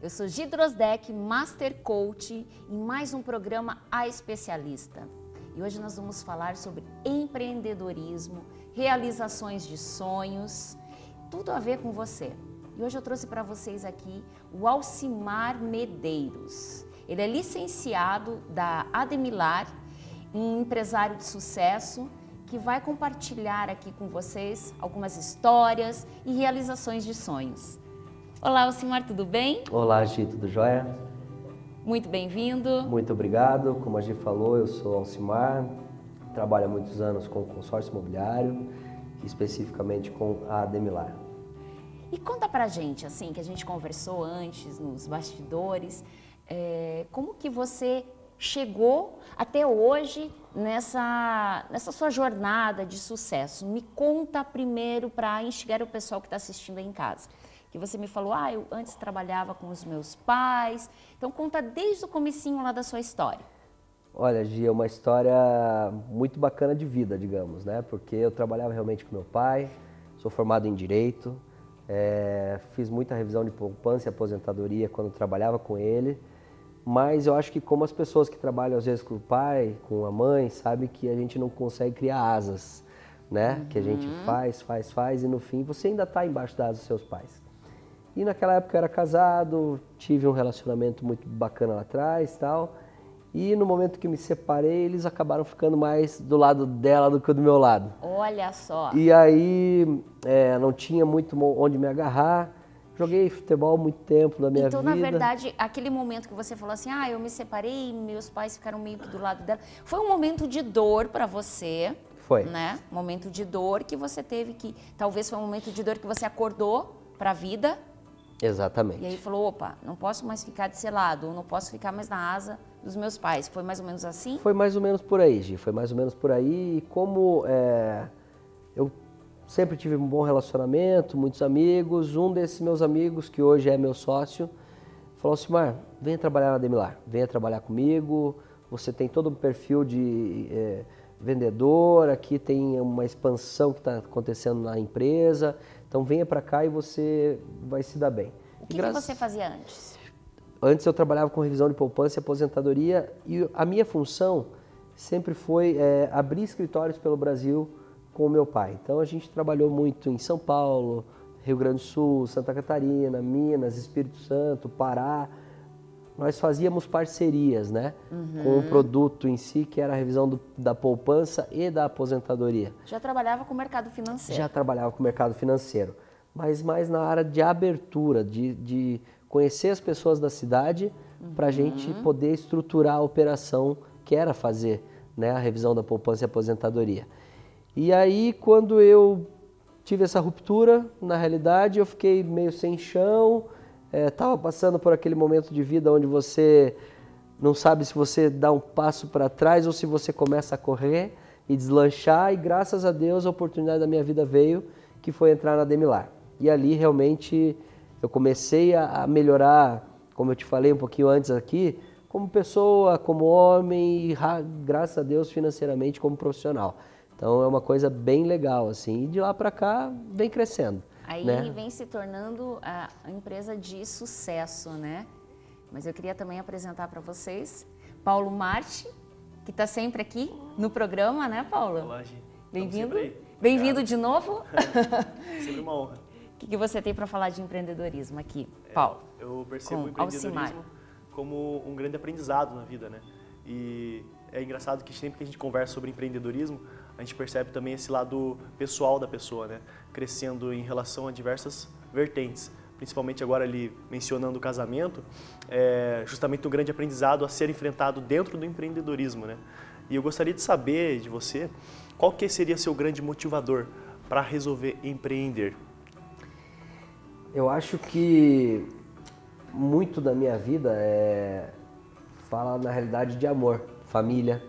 Eu sou Gi Drosdek, Master Coach, em mais um programa A Especialista. E hoje nós vamos falar sobre empreendedorismo, realizações de sonhos, tudo a ver com você. E hoje eu trouxe para vocês aqui o Alcimar Medeiros. Ele é licenciado da Ademilar, um empresário de sucesso que vai compartilhar aqui com vocês algumas histórias e realizações de sonhos. Olá, Alcimar, tudo bem? Olá, Gi, tudo jóia? Muito bem-vindo. Muito obrigado. Como a Gi falou, eu sou Alcimar, trabalho há muitos anos com o consórcio imobiliário, especificamente com a Ademilar. E conta pra gente, assim, que a gente conversou antes, nos bastidores, como que você chegou até hoje nessa sua jornada de sucesso. Me conta primeiro para instigar o pessoal que está assistindo aí em casa. Que você me falou, eu antes trabalhava com os meus pais. Então conta desde o comecinho lá da sua história. Olha, Gi, é uma história muito bacana de vida, digamos, né? Porque eu trabalhava realmente com meu pai, sou formado em Direito, fiz muita revisão de poupança e aposentadoria quando trabalhava com ele. Mas eu acho que como as pessoas que trabalham às vezes com o pai, com a mãe, sabe que a gente não consegue criar asas, né? Uhum. Que a gente faz e no fim você ainda está embaixo das asas dos seus pais. E naquela época eu era casado, tive um relacionamento muito bacana lá atrás e tal. E no momento que me separei, eles acabaram ficando mais do lado dela do que do meu lado. Olha só! E aí não tinha muito onde me agarrar. Joguei futebol muito tempo da minha vida. Então, na verdade, aquele momento que você falou assim, eu me separei, meus pais ficaram meio que do lado dela, foi um momento de dor para você. Foi. Né? Um momento de dor que você teve que, talvez foi um momento de dor que você acordou para a vida. Exatamente. E aí falou, opa, não posso mais ficar desse lado, não posso ficar mais na asa dos meus pais. Foi mais ou menos assim? Foi mais ou menos por aí, Gi, foi mais ou menos por aí. E como eu sempre tive um bom relacionamento, muitos amigos, um desses meus amigos, que hoje é meu sócio, falou assim, Alcimar, venha trabalhar na Ademilar, venha trabalhar comigo, você tem todo um perfil de vendedor, aqui tem uma expansão que está acontecendo na empresa, então venha para cá e você vai se dar bem. O que você fazia antes? Antes eu trabalhava com revisão de poupança e aposentadoria e a minha função sempre foi abrir escritórios pelo Brasil com o meu pai. Então a gente trabalhou muito em São Paulo, Rio Grande do Sul, Santa Catarina, Minas, Espírito Santo, Pará. Nós fazíamos parcerias, né, com o produto em si, que era a revisão da poupança e da aposentadoria. Já trabalhava com o mercado financeiro? Já trabalhava com o mercado financeiro, mas mais na área de abertura, de conhecer as pessoas da cidade para a gente poder estruturar a operação que era fazer, né, a revisão da poupança e aposentadoria. E aí, quando eu tive essa ruptura, na realidade, eu fiquei meio sem chão, estava passando por aquele momento de vida onde você não sabe se você dá um passo para trás ou se você começa a correr e deslanchar, e graças a Deus a oportunidade da minha vida veio, que foi entrar na Ademilar. E ali realmente eu comecei a melhorar, como eu te falei um pouquinho antes aqui, como pessoa, como homem e graças a Deus financeiramente como profissional. Então é uma coisa bem legal, assim, e de lá para cá vem crescendo. Aí né? Vem se tornando a empresa de sucesso, né? Mas eu queria também apresentar para vocês Paulo Marchi, que está sempre aqui no programa, né, Paulo? Olá, Gi. Bem-vindo. Bem-vindo de novo. Sempre uma honra. O que você tem para falar de empreendedorismo aqui, Paulo? Eu percebo o Alcimar empreendedorismo como um grande aprendizado na vida, né? E é engraçado que sempre que a gente conversa sobre empreendedorismo, a gente percebe também esse lado pessoal da pessoa, né? Crescendo em relação a diversas vertentes. Principalmente agora ali mencionando o casamento, justamente um grande aprendizado a ser enfrentado dentro do empreendedorismo, né? E eu gostaria de saber de você, qual que seria seu grande motivador para resolver empreender? Eu acho que muito da minha vida fala na realidade de amor, família,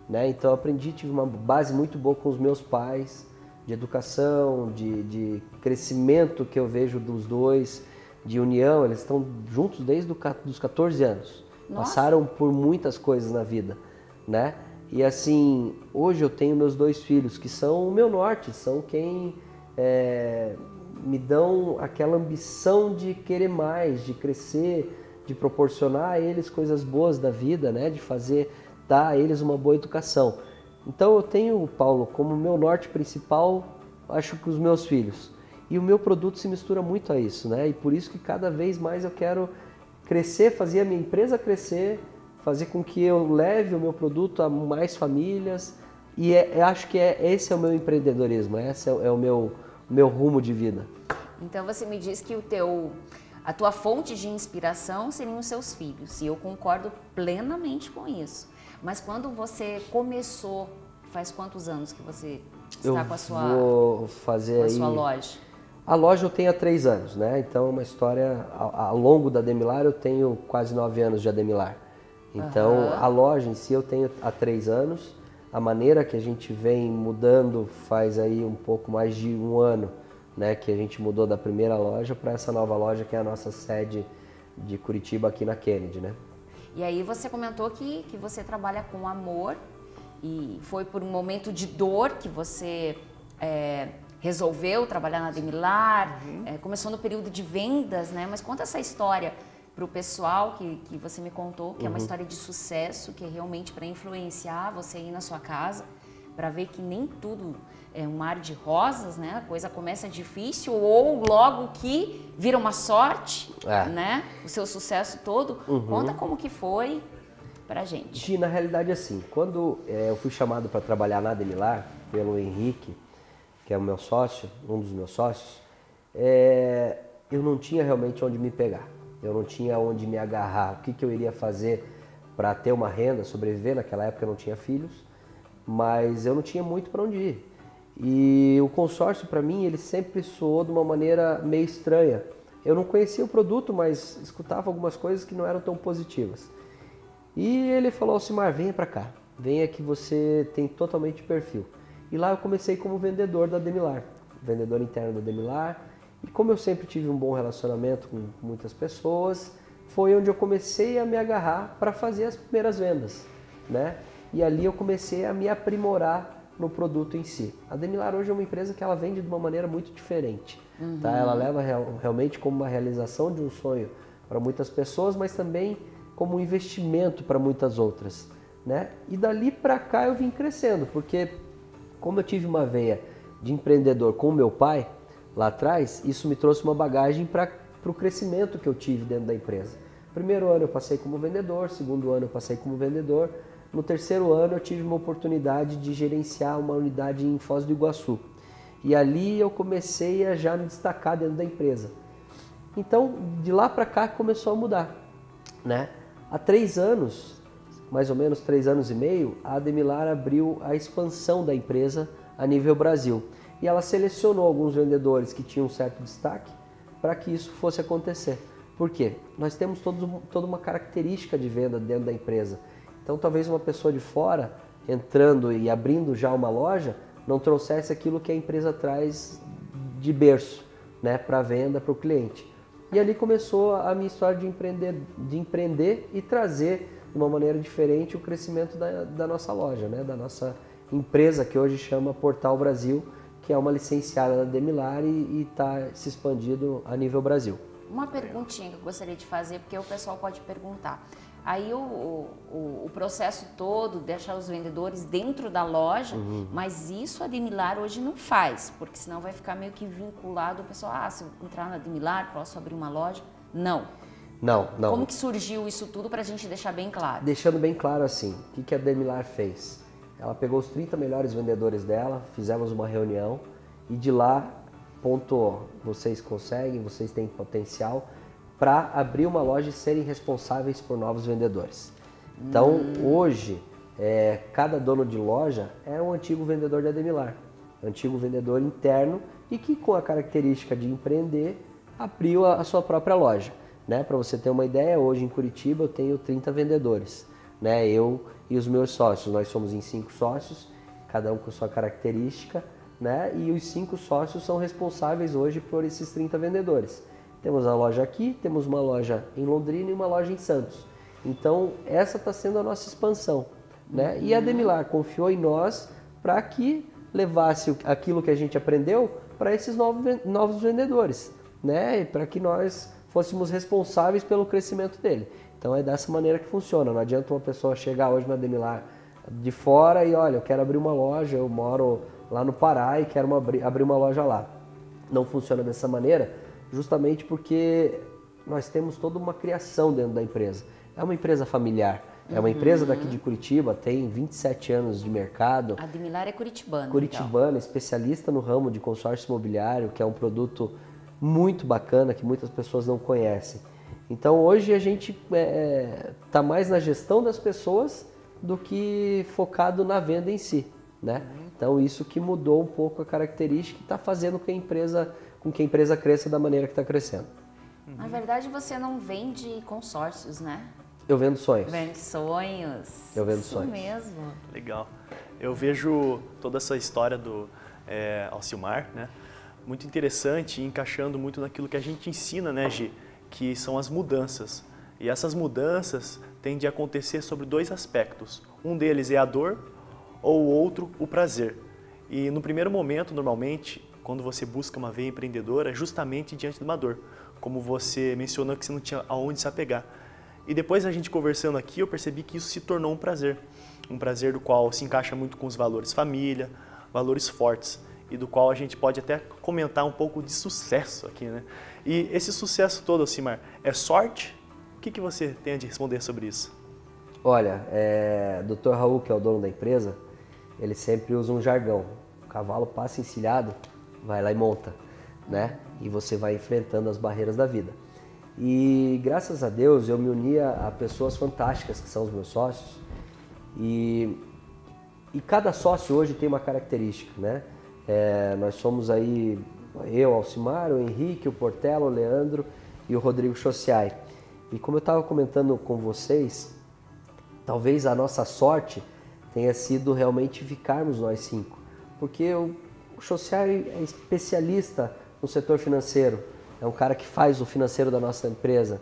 né? Então eu aprendi, tive uma base muito boa com os meus pais, de educação, de crescimento que eu vejo dos dois, de união. Eles estão juntos desde os 14 anos. Nossa. Passaram por muitas coisas na vida, né? E assim, hoje eu tenho meus dois filhos, que são o meu norte, são quem me dão aquela ambição de querer mais, de crescer, de proporcionar a eles coisas boas da vida, né? De dar a eles uma boa educação. Então eu tenho, Paulo, como meu norte principal, acho que os meus filhos. E o meu produto se mistura muito a isso, né? E por isso que cada vez mais eu quero crescer, fazer a minha empresa crescer, fazer com que eu leve o meu produto a mais famílias. E eu acho que esse é o meu empreendedorismo, esse é o meu rumo de vida. Então você me diz que a tua fonte de inspiração seriam os seus filhos, e eu concordo plenamente com isso. Mas quando você começou, faz quantos anos que você está com a sua loja? A loja eu tenho há 3 anos, né? Então é uma história, ao longo da Ademilar eu tenho quase 9 anos de Ademilar. Então a loja em si eu tenho há 3 anos. A maneira que a gente vem mudando faz aí um pouco mais de 1 ano, né? Que a gente mudou da primeira loja para essa nova loja que é a nossa sede de Curitiba aqui na Kennedy, né? E aí você comentou que você trabalha com amor e foi por um momento de dor que você resolveu trabalhar na Ademilar, começou no período de vendas, né? Mas conta essa história para o pessoal que você me contou, que é uma história de sucesso, que é realmente para influenciar você ir na sua casa, para ver que nem tudo é um mar de rosas, né? A coisa começa difícil ou logo que vira uma sorte, né? O seu sucesso todo. Conta como que foi pra gente. Gi, na realidade assim, quando eu fui chamado para trabalhar na Ademilar pelo Henrique, que é o meu sócio, um dos meus sócios, eu não tinha realmente onde me pegar. Eu não tinha onde me agarrar. O que eu iria fazer para ter uma renda, sobreviver? Naquela época eu não tinha filhos, mas eu não tinha muito para onde ir. E o consórcio, para mim, ele sempre soou de uma maneira meio estranha. Eu não conhecia o produto, mas escutava algumas coisas que não eram tão positivas. E ele falou: Alcimar, venha para cá. Venha que você tem totalmente perfil. E lá eu comecei como vendedor da Ademilar, vendedor interno da Ademilar. E como eu sempre tive um bom relacionamento com muitas pessoas, foi onde eu comecei a me agarrar para fazer as primeiras vendas, né? E ali eu comecei a me aprimorar no produto em si. A Ademilar hoje é uma empresa que ela vende de uma maneira muito diferente, tá? Ela leva realmente como uma realização de um sonho para muitas pessoas, mas também como um investimento para muitas outras, né? E dali para cá eu vim crescendo, porque como eu tive uma veia de empreendedor com o meu pai, lá atrás, isso me trouxe uma bagagem para o crescimento que eu tive dentro da empresa. Primeiro ano eu passei como vendedor, segundo ano eu passei como vendedor, no terceiro ano eu tive uma oportunidade de gerenciar uma unidade em Foz do Iguaçu. E ali eu comecei a já me destacar dentro da empresa. Então, de lá para cá começou a mudar, né? Há 3 anos, mais ou menos 3 anos e meio, a Ademilar abriu a expansão da empresa a nível Brasil. E ela selecionou alguns vendedores que tinham um certo destaque para que isso fosse acontecer. Por quê? Nós temos toda uma característica de venda dentro da empresa. Então talvez uma pessoa de fora, entrando e abrindo já uma loja, não trouxesse aquilo que a empresa traz de berço, né, para a venda, para o cliente. E ali começou a minha história de empreender e trazer de uma maneira diferente o crescimento da nossa loja, né, da nossa empresa que hoje chama Portal Brasil, que é uma licenciada da Ademilar e está se expandindo a nível Brasil. Uma perguntinha que eu gostaria de fazer, porque o pessoal pode perguntar. Aí o processo todo, deixar os vendedores dentro da loja, mas isso a Ademilar hoje não faz, porque senão vai ficar meio que vinculado o pessoal, se eu entrar na Ademilar, posso abrir uma loja? Não. Não. Como que surgiu isso tudo para a gente deixar bem claro? Deixando bem claro assim, o que a Ademilar fez? Ela pegou os 30 melhores vendedores dela, fizemos uma reunião e de lá pontuou, vocês conseguem, vocês têm potencial para abrir uma loja e serem responsáveis por novos vendedores. Então hoje, cada dono de loja é um antigo vendedor da Ademilar, antigo vendedor interno e que com a característica de empreender, abriu a sua própria loja. Né? Para você ter uma ideia, hoje em Curitiba eu tenho 30 vendedores. Né? Eu e os meus sócios, nós somos em 5 sócios, cada um com sua característica, né? E os 5 sócios são responsáveis hoje por esses 30 vendedores. Temos a loja aqui, temos uma loja em Londrina e uma loja em Santos. Então essa está sendo a nossa expansão, né? E a Ademilar confiou em nós para que levasse aquilo que a gente aprendeu para esses novos vendedores, né? Para que nós fôssemos responsáveis pelo crescimento dele. Então é dessa maneira que funciona. Não adianta uma pessoa chegar hoje na Demilar de fora e olha, eu quero abrir uma loja, eu moro lá no Pará e quero abrir uma loja lá. Não funciona dessa maneira, justamente porque nós temos toda uma criação dentro da empresa. É uma empresa familiar, é uma empresa daqui de Curitiba, tem 27 anos de mercado. A Demilar é curitibana. Curitibana, então. Especialista no ramo de consórcio imobiliário, que é um produto muito bacana, que muitas pessoas não conhecem. Então hoje a gente está mais na gestão das pessoas do que focado na venda em si, né? Então isso que mudou um pouco a característica e está fazendo com que a empresa cresça da maneira que está crescendo. Na verdade você não vende consórcios, né? Eu vendo sonhos. Vende sonhos. Eu vendo Isso sonhos. mesmo. Legal. Eu vejo toda essa história do Alcimar, né? Muito interessante e encaixando muito naquilo que a gente ensina, né, Gi? Que são as mudanças. E essas mudanças tendem a acontecer sobre dois aspectos. Um deles é a dor ou o outro o prazer. E no primeiro momento, normalmente, quando você busca uma veia empreendedora, é justamente diante de uma dor. Como você mencionou que você não tinha aonde se apegar. E depois a gente conversando aqui, eu percebi que isso se tornou um prazer. Um prazer do qual se encaixa muito com os valores família, valores fortes. E do qual a gente pode até comentar um pouco de sucesso aqui, né? E esse sucesso todo, Alcimar, é sorte? O que você tem a de responder sobre isso? Olha, Dr. Raul, que é o dono da empresa, ele sempre usa um jargão. O cavalo passa encilhado, vai lá e monta, né? E você vai enfrentando as barreiras da vida. E graças a Deus eu me uni a pessoas fantásticas que são os meus sócios. E cada sócio hoje tem uma característica, né? Nós somos aí, eu, Alcimar, o Henrique, o Portela, o Leandro e o Rodrigo Chociai. E como eu estava comentando com vocês, talvez a nossa sorte tenha sido realmente ficarmos nós 5. Porque o Chociai é especialista no setor financeiro, é um cara que faz o financeiro da nossa empresa.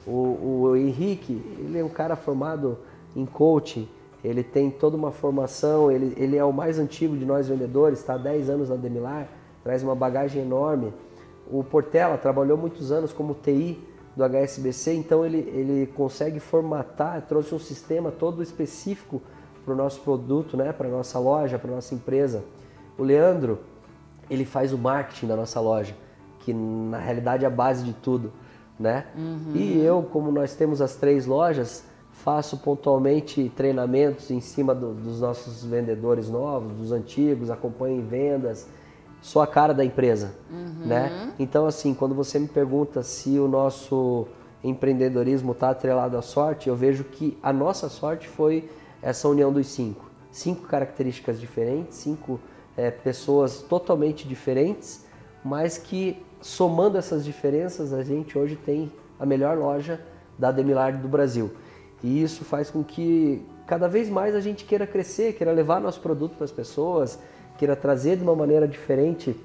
O Henrique, ele é um cara formado em coaching, ele tem toda uma formação, ele é o mais antigo de nós vendedores, está há 10 anos na Demilar, traz uma bagagem enorme. O Portela trabalhou muitos anos como TI do HSBC, então ele consegue formatar, trouxe um sistema todo específico para o nosso produto, né, para a nossa loja, para a nossa empresa. O Leandro, ele faz o marketing da nossa loja, que na realidade é a base de tudo, né? E eu, como nós temos as 3 lojas, faço pontualmente treinamentos em cima dos nossos vendedores novos, dos antigos, acompanho em vendas, sou a cara da empresa, né? Então, assim, quando você me pergunta se o nosso empreendedorismo está atrelado à sorte, eu vejo que a nossa sorte foi essa união dos 5. 5 características diferentes, 5 pessoas totalmente diferentes, mas que somando essas diferenças, a gente hoje tem a melhor loja da Demilar do Brasil. E isso faz com que cada vez mais a gente queira crescer, queira levar nosso produto para as pessoas, queira trazer de uma maneira diferente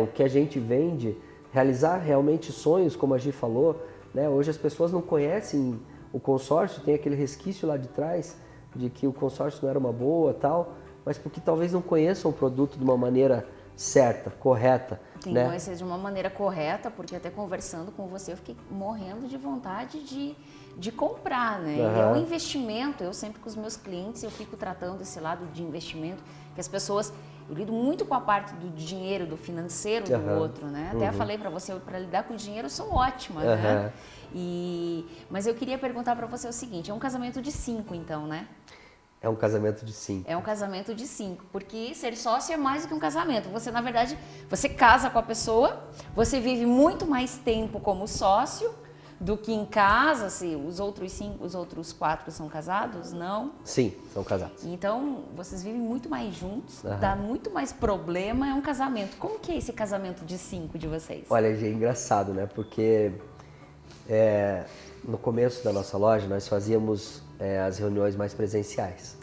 o que a gente vende, realizar realmente sonhos, como a Gi falou, né? Hoje as pessoas não conhecem o consórcio, tem aquele resquício lá de trás de que o consórcio não era uma boa, tal, mas porque talvez não conheçam o produto de uma maneira certa, correta. Tem que conhecer de uma maneira correta, porque até conversando com você eu fiquei morrendo de vontade de comprar, né? E é um investimento, eu sempre com os meus clientes eu fico tratando esse lado de investimento, que as pessoas, eu lido muito com a parte do dinheiro, do financeiro do outro, né? Até eu falei para você, para lidar com o dinheiro eu sou ótima, né? Mas eu queria perguntar para você o seguinte, é um casamento de 5 então, né? É um casamento de 5. É um casamento de 5, porque ser sócio é mais do que um casamento. Você, na verdade, você casa com a pessoa, você vive muito mais tempo como sócio do que em casa, se os outros 4 são casados, não? Sim, são casados. Então, vocês vivem muito mais juntos, dá muito mais problema, é um casamento. Como que é esse casamento de 5 de vocês? Olha, é engraçado, né? Porque no começo da nossa loja, nós fazíamos as reuniões mais presenciais.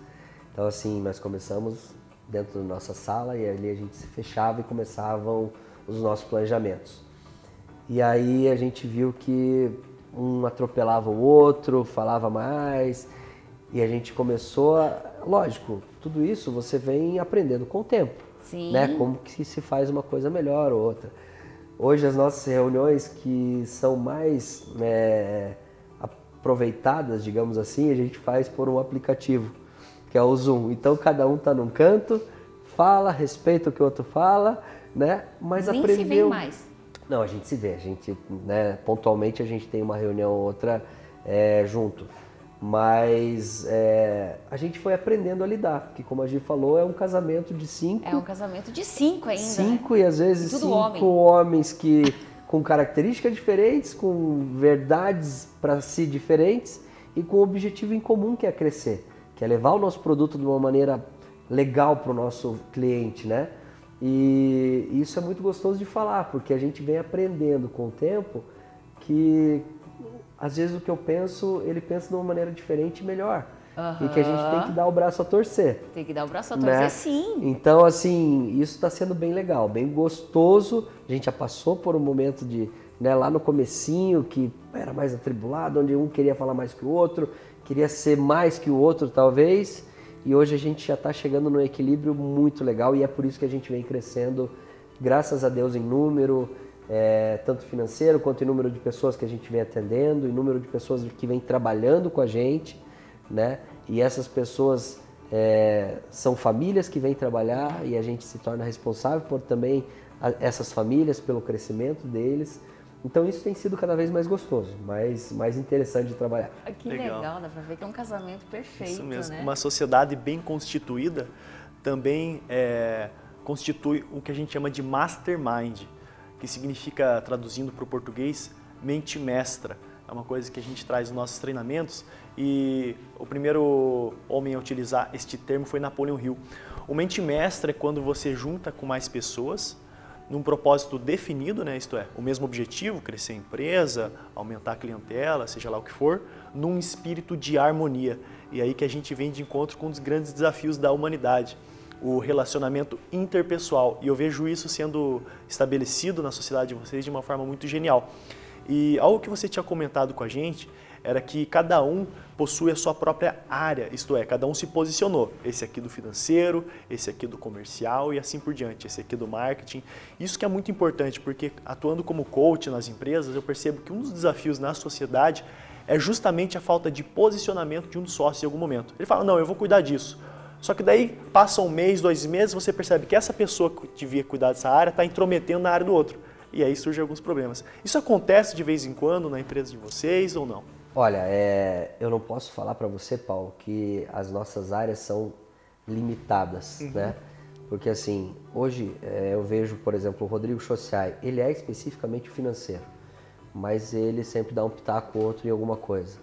Então, assim, nós começamos dentro da nossa sala e ali a gente se fechava e começavam os nossos planejamentos. E aí a gente viu que um atropelava o outro, falava mais, e a gente começou a... Lógico, tudo isso você vem aprendendo com o tempo, Sim. né? Como que se faz uma coisa melhor ou outra. Hoje as nossas reuniões que são mais aproveitadas, digamos assim, a gente faz por um aplicativo, que é o Zoom. Então cada um está num canto, fala, respeita o que o outro fala, né? Mas Nem aprendeu... se vê mais. Não, a gente se vê, né, pontualmente a gente tem uma reunião ou outra junto, mas a gente foi aprendendo a lidar, porque como a Gi falou, é um casamento de 5. É um casamento de 5 ainda, 5 né? e às vezes Tudo 5 homem. homens que com características diferentes, com verdades para si diferentes e com um objetivo em comum que é crescer, que é levar o nosso produto de uma maneira legal para o nosso cliente, né? E isso é muito gostoso de falar, porque a gente vem aprendendo com o tempo que às vezes o que eu penso, ele pensa de uma maneira diferente e melhor. E que a gente tem que dar o braço a torcer. Tem que dar o braço a torcer, né? sim. Então, assim, isso está sendo bem legal, bem gostoso. A gente já passou por um momento de, né, lá no comecinho, que era mais atribulado, onde um queria falar mais que o outro, queria ser mais que o outro, talvez. E hoje a gente já está chegando num equilíbrio muito legal e é por isso que a gente vem crescendo, graças a Deus, em número, tanto financeiro quanto em número de pessoas que a gente vem atendendo, em número de pessoas que vem trabalhando com a gente, né? E essas pessoas são famílias que vêm trabalhar e a gente se torna responsável por também essas famílias, pelo crescimento deles. Então isso tem sido cada vez mais gostoso, mais interessante de trabalhar. Que legal, dá pra ver que é um casamento perfeito, Isso mesmo. né? Uma sociedade bem constituída também constitui o que a gente chama de mastermind, que significa, traduzindo para o português, mente mestra. É uma coisa que a gente traz nos nossos treinamentos e o primeiro homem a utilizar este termo foi Napoleon Hill. O mente mestra é quando você junta com mais pessoas num propósito definido, né? Isto é, o mesmo objetivo, crescer a empresa, aumentar a clientela, seja lá o que for, num espírito de harmonia. E aí que a gente vem de encontro com um dos grandes desafios da humanidade, o relacionamento interpessoal. E eu vejo isso sendo estabelecido na sociedade de vocês de uma forma muito genial. E algo que você tinha comentado com a gente era que cada um possui a sua própria área, isto é, cada um se posicionou. Esse aqui do financeiro, esse aqui do comercial e assim por diante, esse aqui do marketing. Isso que é muito importante, porque atuando como coach nas empresas, eu percebo que um dos desafios na sociedade é justamente a falta de posicionamento de um sócio em algum momento. Ele fala, não, eu vou cuidar disso. Só que daí passa um mês, 2 meses, você percebe que essa pessoa que devia cuidar dessa área está intrometendo na área do outro. E aí surgem alguns problemas. Isso acontece de vez em quando na empresa de vocês ou não? Olha, eu não posso falar para você, Paulo, que as nossas áreas são limitadas, né? Porque assim, hoje eu vejo, por exemplo, o Rodrigo Chociai, ele é especificamente financeiro, mas ele sempre dá um pitaco ou outro em alguma coisa.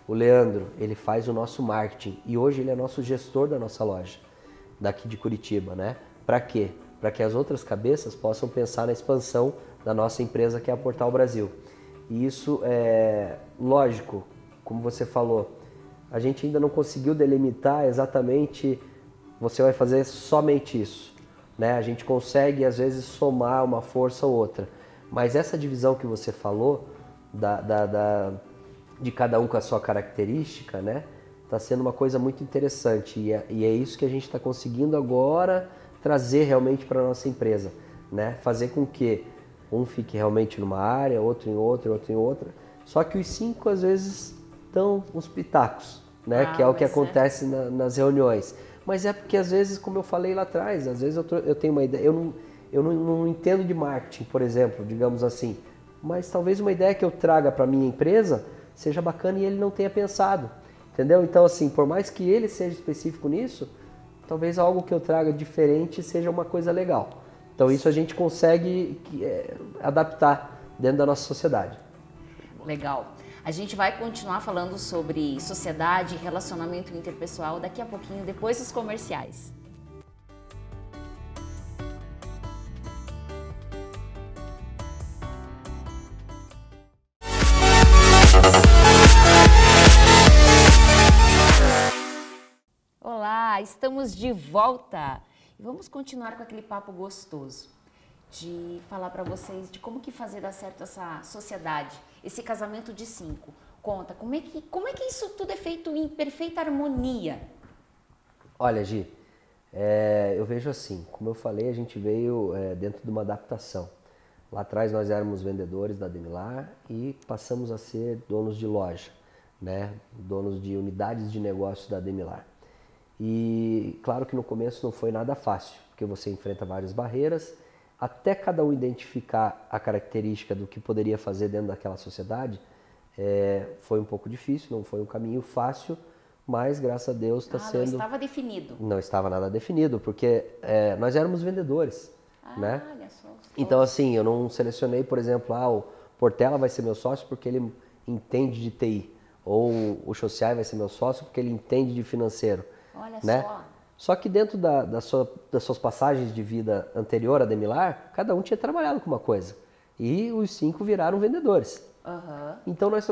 O Leandro, ele faz o nosso marketing e hoje ele é nosso gestor da nossa loja, daqui de Curitiba, né? Para quê? Para que as outras cabeças possam pensar na expansão da nossa empresa, que é a Portal Brasil. E isso é lógico, como você falou, a gente ainda não conseguiu delimitar exatamente, você vai fazer somente isso, né? A gente consegue às vezes somar uma força ou outra, mas essa divisão que você falou, de cada um com a sua característica, né? Está sendo uma coisa muito interessante e é isso que a gente está conseguindo agora trazer realmente para a nossa empresa, né? Fazer com que um fique realmente numa área, outro em outra, outro em outra. Só que os 5 às vezes dão uns pitacos, né? Que é o que acontece nas reuniões. Mas é porque às vezes, como eu falei lá atrás, às vezes eu tenho uma ideia, eu não entendo de marketing, por exemplo, digamos assim, mas talvez uma ideia que eu traga para minha empresa seja bacana e ele não tenha pensado, entendeu? Então assim, por mais que ele seja específico nisso, talvez algo que eu traga diferente seja uma coisa legal. Então isso a gente consegue adaptar dentro da nossa sociedade. Legal. A gente vai continuar falando sobre sociedade e relacionamento interpessoal daqui a pouquinho, depois dos comerciais. Olá, estamos de volta. E vamos continuar com aquele papo gostoso de falar para vocês de como que fazer dar certo essa sociedade, esse casamento de 5. Conta, como é que isso tudo é feito em perfeita harmonia? Olha, Gi, Eu vejo assim, como eu falei, a gente veio dentro de uma adaptação. Lá atrás nós éramos vendedores da Ademilar e passamos a ser donos de loja, né? Donos de unidades de negócio da Ademilar. E claro que no começo não foi nada fácil, porque você enfrenta várias barreiras, até cada um identificar a característica do que poderia fazer dentro daquela sociedade, foi um pouco difícil, não foi um caminho fácil, mas graças a Deus está sendo... Não estava definido. Não estava nada definido, porque nós éramos vendedores, né? Olha só. Então assim, eu não selecionei, por exemplo, o Portela vai ser meu sócio porque ele entende de TI, ou o Chociai vai ser meu sócio porque ele entende de financeiro. Olha né? só. Só que dentro das suas passagens de vida anterior à Ademilar, cada um tinha trabalhado com uma coisa. E os 5 viraram vendedores. Uhum. Então nós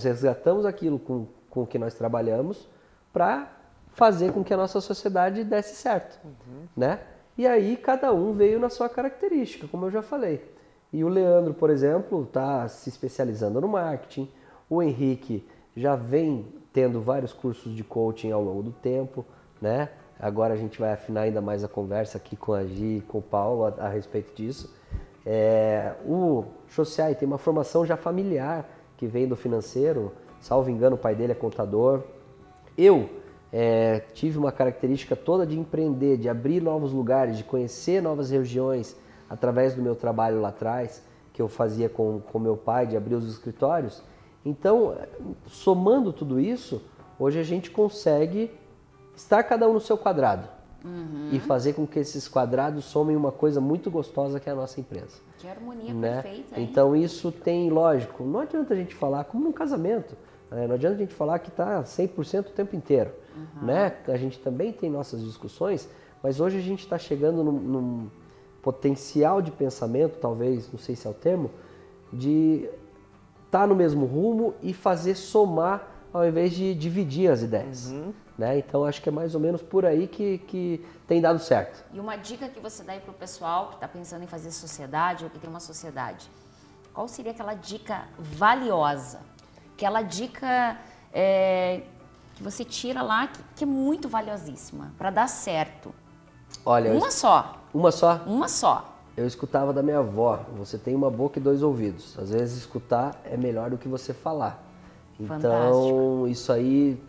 resgatamos aquilo com o que nós trabalhamos para fazer com que a nossa sociedade desse certo. Né? E aí cada um veio na sua característica, como eu já falei. E o Leandro, por exemplo, está se especializando no marketing. O Henrique já vem tendo vários cursos de coaching ao longo do tempo, né? Agora a gente vai afinar ainda mais a conversa aqui com a Gi e com o Paulo a respeito disso. O Chociai tem uma formação já familiar, que vem do financeiro, salvo engano o pai dele é contador. Eu tive uma característica toda de empreender, de abrir novos lugares, de conhecer novas regiões, através do meu trabalho lá atrás, que eu fazia com meu pai, de abrir os escritórios. Então, somando tudo isso, hoje a gente consegue estar cada um no seu quadrado e fazer com que esses quadrados somem uma coisa muito gostosa que é a nossa empresa. Que harmonia né? perfeita, hein? Então isso tem, lógico, não adianta a gente falar, como num casamento, não adianta a gente falar que está 100% o tempo inteiro. Né? A gente também tem nossas discussões, mas hoje a gente está chegando num potencial de pensamento, talvez, não sei se é o termo, de estar no mesmo rumo e fazer somar ao invés de dividir as ideias. Né? Então acho que é mais ou menos por aí que tem dado certo. E uma dica que você dá aí para o pessoal que está pensando em fazer sociedade ou que tem uma sociedade, qual seria aquela dica valiosa? Aquela dica que você tira lá que é muito valiosíssima para dar certo. Olha, uma só. Uma só? Uma só. Eu escutava da minha avó, você tem uma boca e 2 ouvidos. Às vezes escutar é melhor do que você falar. Então, fantástico. Isso aí,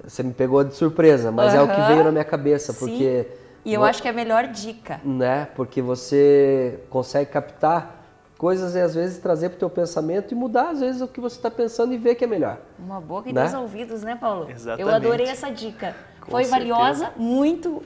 você me pegou de surpresa, mas é o que veio na minha cabeça, porque... Sim. E eu acho que é a melhor dica. Né? Porque você consegue captar coisas e às vezes trazer para o teu pensamento e mudar às vezes o que você está pensando e ver que é melhor. Uma boca e 2 ouvidos, né, Paulo? Exatamente. Eu adorei essa dica. Foi valiosa, muito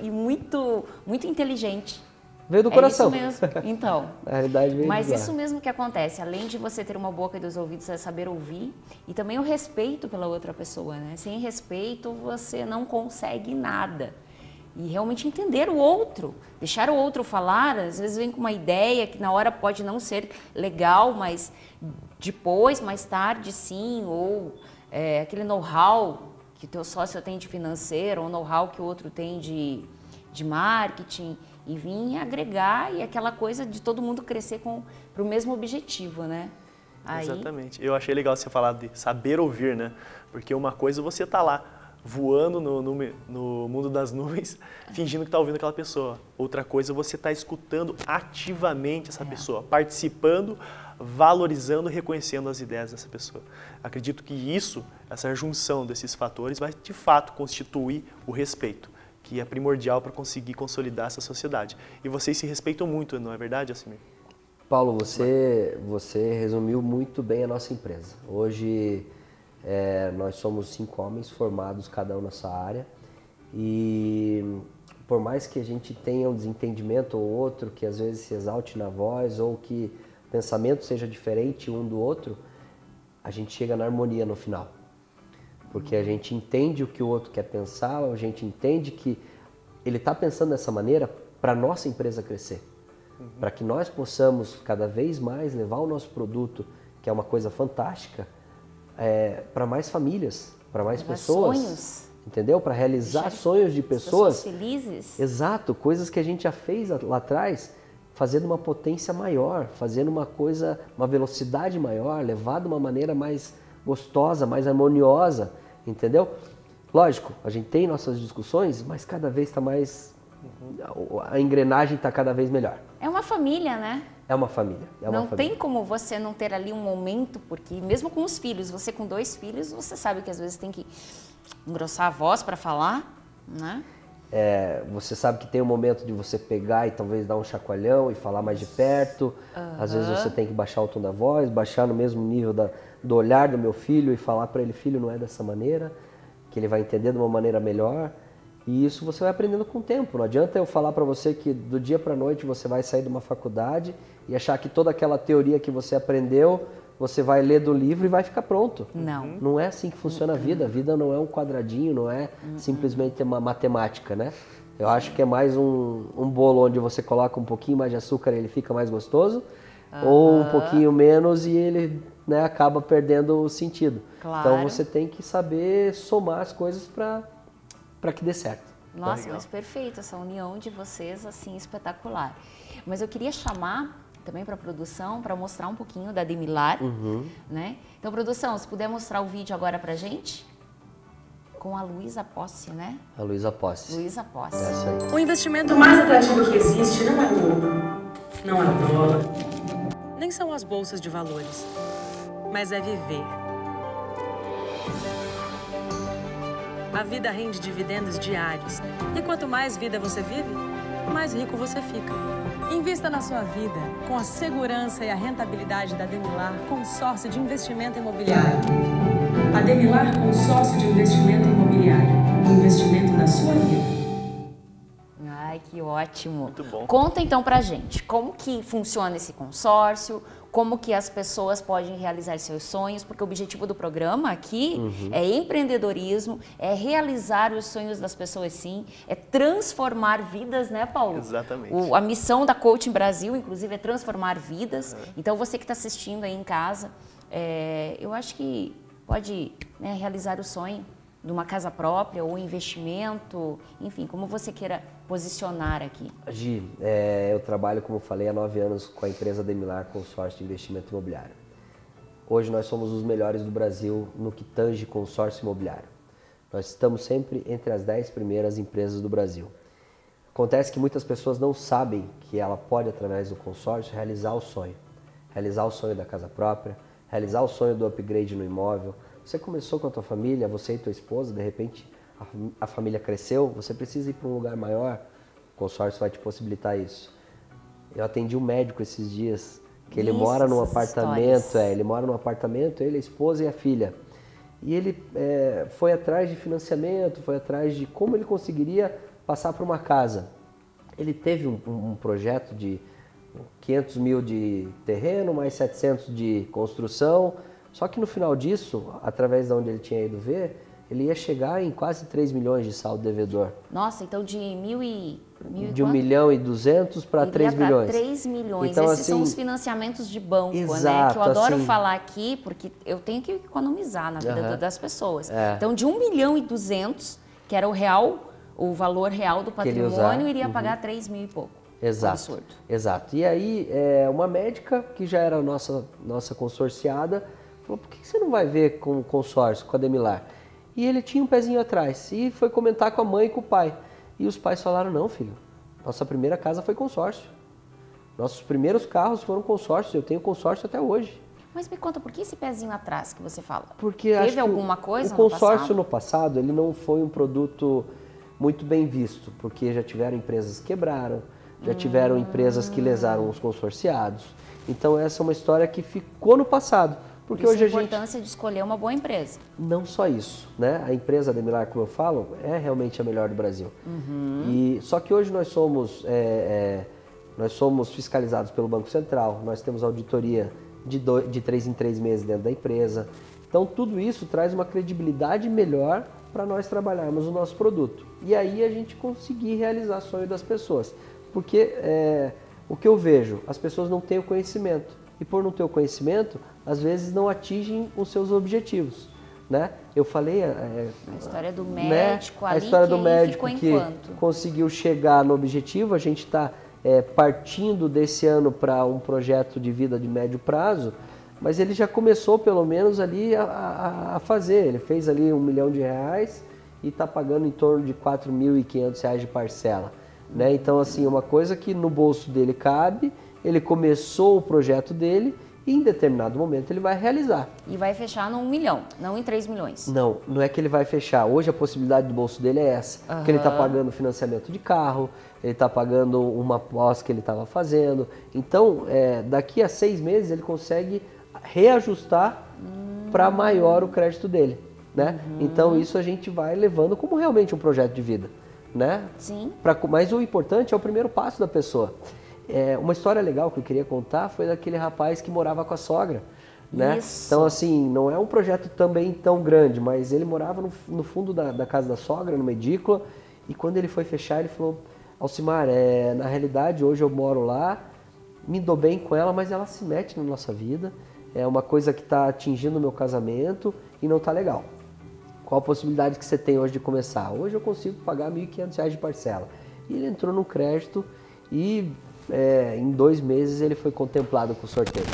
inteligente. Veio do coração. É isso mesmo. Então, na realidade veio mas de lá. isso mesmo que acontece. Além de você ter uma boca e 2 ouvidos, é saber ouvir e também o respeito pela outra pessoa, né? Sem respeito, você não consegue nada. E realmente entender o outro, deixar o outro falar, às vezes vem com uma ideia que na hora pode não ser legal, mas depois, mais tarde, sim, ou aquele know-how que o teu sócio tem de financeiro, ou know-how que o outro tem de marketing, e vir agregar e aquela coisa de todo mundo crescer para o mesmo objetivo, né? Aí... Exatamente. Eu achei legal você falar de saber ouvir, né? Porque uma coisa você tá lá, voando no mundo das nuvens, fingindo que está ouvindo aquela pessoa. Outra coisa, você está escutando ativamente essa pessoa, participando, valorizando, reconhecendo as ideias dessa pessoa. Acredito que isso, essa junção desses fatores, vai de fato constituir o respeito, que é primordial para conseguir consolidar essa sociedade. E vocês se respeitam muito, não é verdade, Alcimir? Paulo, você resumiu muito bem a nossa empresa. Hoje... nós somos 5 homens formados, cada um na sua área, e por mais que a gente tenha um desentendimento ou outro, que às vezes se exalte na voz, ou que o pensamento seja diferente um do outro, a gente chega na harmonia no final. Porque a gente entende o que o outro quer pensar, a gente entende que ele está pensando dessa maneira para a nossa empresa crescer. Para que nós possamos cada vez mais levar o nosso produto, que é uma coisa fantástica, para mais famílias, para mais pessoas, sonhos. Entendeu? Para realizar sonhos de pessoas felizes. Exato, coisas que a gente já fez lá atrás, fazendo uma potência maior, fazendo uma coisa, uma velocidade maior, levar de uma maneira mais gostosa, mais harmoniosa, entendeu? Lógico, a gente tem nossas discussões, mas cada vez está mais a engrenagem está cada vez melhor. É uma família, né? É uma família. Não tem como você não ter ali um momento, porque mesmo com os filhos, você com 2 filhos, você sabe que às vezes tem que engrossar a voz para falar, né? Você sabe que tem um momento de você pegar e talvez dar um chacoalhão e falar mais de perto. Às vezes você tem que baixar o tom da voz, baixar no mesmo nível do olhar do meu filho e falar para ele, filho, não é dessa maneira, que ele vai entender de uma maneira melhor. E isso você vai aprendendo com o tempo. Não adianta eu falar para você que do dia para a noite você vai sair de uma faculdade e achar que toda aquela teoria que você aprendeu, você vai ler do livro e vai ficar pronto. Não. Não é assim que funciona a vida. A vida não é um quadradinho, não é simplesmente uma matemática, né? Eu acho que é mais um bolo onde você coloca um pouquinho mais de açúcar e ele fica mais gostoso, ou um pouquinho menos e ele, né, acaba perdendo o sentido. Claro. Então você tem que saber somar as coisas para que dê certo. Nossa, mas perfeito, essa união de vocês, assim, espetacular. Mas eu queria chamar também para a produção, para mostrar um pouquinho da Demilar, né? Então, produção, se puder mostrar o vídeo agora pra gente, com a Luísa Posse, né? A Luísa Posse. Luísa Posse. É isso aí. O investimento mais atrativo que existe não é o ouro, não é o dólar, nem são as bolsas de valores, mas é viver. A vida rende dividendos diários. E quanto mais vida você vive, mais rico você fica. Invista na sua vida com a segurança e a rentabilidade da Demilar Consórcio de Investimento Imobiliário. A Demilar Consórcio de Investimento Imobiliário. O investimento da sua vida. Ai, que ótimo. Muito bom. Conta então pra gente, como que funciona esse consórcio, como que as pessoas podem realizar seus sonhos, porque o objetivo do programa aqui é empreendedorismo, é realizar os sonhos das pessoas sim, é transformar vidas, né, Paulo? Exatamente. A missão da Coaching Brasil, inclusive, é transformar vidas. Então, você que está assistindo aí em casa, eu acho que pode, né, realizar o sonho de uma casa própria ou investimento, enfim, como você queira posicionar aqui. Gi, eu trabalho, como eu falei, há 9 anos com a empresa Demilar Consórcio de Investimento Imobiliário. Hoje nós somos os melhores do Brasil no que tange consórcio imobiliário. Nós estamos sempre entre as 10 primeiras empresas do Brasil. Acontece que muitas pessoas não sabem que ela pode, através do consórcio, realizar o sonho. Realizar o sonho da casa própria, realizar o sonho do upgrade no imóvel. Você começou com a tua família, você e tua esposa, de repente a família cresceu, você precisa ir para um lugar maior, o consórcio vai te possibilitar isso. Eu atendi um médico esses dias, que ele mora num apartamento, ele mora num apartamento, ele, a esposa e a filha. E ele foi atrás de financiamento, foi atrás de como ele conseguiria passar para uma casa. Ele teve um projeto de 500 mil de terreno, mais 700 de construção. Só que no final disso, através de onde ele tinha ido ver, ele ia chegar em quase 3 milhões de saldo devedor. Nossa, então de de 1 milhão e 200 para 3 milhões. 3 milhões. Então, Esses assim, são os financiamentos de banco, exato, né? Que eu adoro assim, falar aqui, porque eu tenho que economizar na vida das pessoas. É. Então, de 1 milhão e 200, que era o valor real do patrimônio, iria pagar 3 mil e pouco. Exato, absurdo. Exato. E aí, uma médica que já era nossa consorciada, falou, por que você não vai ver com o consórcio, com a Demilar? E ele tinha um pezinho atrás e foi comentar com a mãe e com o pai. E os pais falaram, não, filho, nossa primeira casa foi consórcio. Nossos primeiros carros foram consórcios, eu tenho consórcio até hoje. Mas me conta, por que esse pezinho atrás que você fala? Porque teve acho que alguma coisa o consórcio no passado, ele não foi um produto muito bem visto, porque já tiveram empresas que quebraram, já tiveram empresas que lesaram os consorciados. Então essa é uma história que ficou no passado. Porque isso hoje a importância de escolher uma boa empresa. Não só isso, né? A empresa Demilar, como eu falo, é realmente a melhor do Brasil. E só que hoje nós somos fiscalizados pelo Banco Central, nós temos auditoria de 3 em 3 meses dentro da empresa. Então tudo isso traz uma credibilidade melhor para nós trabalharmos o nosso produto. E aí a gente conseguir realizar o sonho das pessoas. Porque o que eu vejo, as pessoas não têm o conhecimento. E por não ter o conhecimento, às vezes não atingem os seus objetivos, né? Eu falei a história do médico, né? Ali, a história do médico que enquanto conseguiu chegar no objetivo. A gente está partindo desse ano para um projeto de vida de médio prazo, mas ele já começou pelo menos ali a fazer. Ele fez ali R$1 milhão e está pagando em torno de R$4.500 de parcela. né? Então, assim, uma coisa que no bolso dele cabe, ele começou o projeto dele e em determinado momento ele vai realizar. E vai fechar no 1 milhão, não em 3 milhões. Não, não é que ele vai fechar. Hoje a possibilidade do bolso dele é essa. Porque ele está pagando financiamento de carro, ele está pagando uma pós que ele estava fazendo. Então, daqui a 6 meses ele consegue reajustar para maior o crédito dele, né? Então isso a gente vai levando como realmente um projeto de vida, né? Sim. Mas o importante é o primeiro passo da pessoa. Uma história legal que eu queria contar foi daquele rapaz que morava com a sogra, né? Isso. Então assim, não é um projeto também tão grande, mas ele morava no fundo da casa da sogra, numa edícula, e quando ele foi fechar ele falou: Alcimar, na realidade hoje eu moro lá, me dou bem com ela, mas ela se mete na nossa vida, é uma coisa que está atingindo o meu casamento e não está legal. Qual a possibilidade que você tem hoje de começar? Hoje eu consigo pagar R$ 1.500 de parcela. E ele entrou no crédito e em 2 meses ele foi contemplado com o sorteio.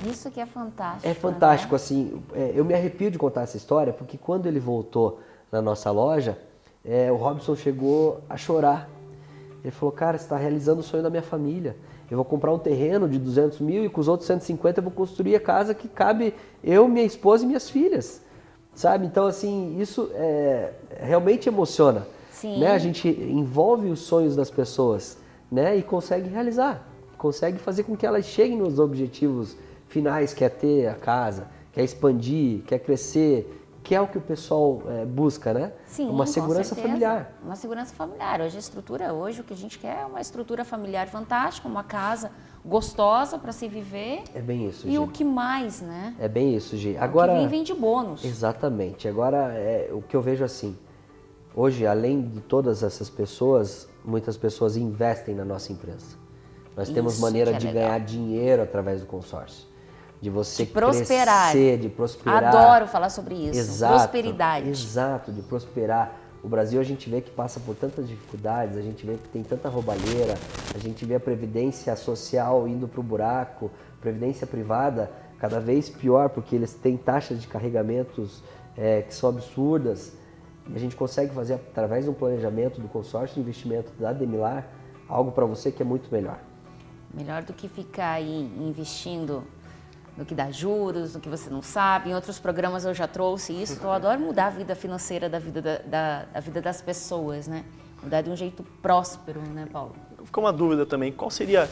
Isso que é fantástico. É fantástico, né? assim, eu me arrepio de contar essa história, porque quando ele voltou na nossa loja, o Robson chegou a chorar. Ele falou: cara, você está realizando o sonho da minha família. Eu vou comprar um terreno de 200 mil e com os outros 150 eu vou construir a casa que cabe eu, minha esposa e minhas filhas. Sabe? Então, assim, isso realmente emociona. Sim. Né? A gente envolve os sonhos das pessoas, né? E consegue realizar. Consegue fazer com que elas cheguem nos objetivos finais, que é ter a casa, quer expandir, quer crescer, que é o que o pessoal busca, né? Sim, uma segurança com certeza. familiar. Uma segurança familiar. Hoje a estrutura, o que a gente quer é uma estrutura familiar fantástica, uma casa gostosa para se viver. É bem isso, E Gi. o que mais, né? É bem isso, Gi. Agora, o que vem de bônus. Exatamente. Agora, o que eu vejo assim, hoje, além de todas essas pessoas, muitas pessoas investem na nossa empresa. Nós temos maneira de ganhar dinheiro através do consórcio. De você prosperar. Crescer, de prosperar. Adoro falar sobre isso. Exato, prosperidade. Exato, de prosperar. O Brasil a gente vê que passa por tantas dificuldades, a gente vê que tem tanta roubalheira, a gente vê a previdência social indo para o buraco, previdência privada cada vez pior, porque eles têm taxas de carregamentos que são absurdas. E a gente consegue fazer, através de um planejamento do consórcio de investimento da Ademilar, algo para você que é muito melhor. Melhor do que ficar aí investindo no que dá juros, no que você não sabe. Em outros programas eu já trouxe isso, então eu adoro mudar a vida financeira da vida das pessoas, né? Mudar de um jeito próspero, né, Paulo? Ficou uma dúvida também, qual seria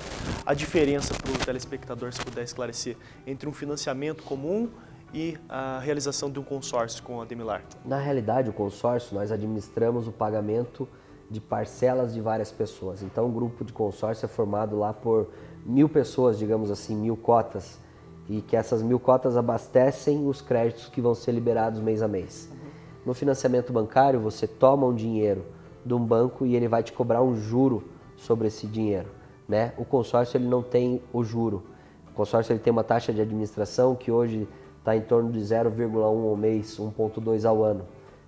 a diferença para o telespectador, se puder esclarecer, entre um financiamento comum e a realização de um consórcio com a Ademilar? Na realidade, o consórcio, nós administramos o pagamento de parcelas de várias pessoas. Então, o grupo de consórcio é formado lá por 1.000 pessoas, digamos assim, 1.000 cotas, e que essas 1.000 cotas abastecem os créditos que vão ser liberados mês a mês. No financiamento bancário, você toma um dinheiro de um banco e ele vai te cobrar um juro sobre esse dinheiro, né? O consórcio ele não tem o juro. O consórcio ele tem uma taxa de administração que hoje está em torno de 0,1 ao mês, 1,2 ao ano.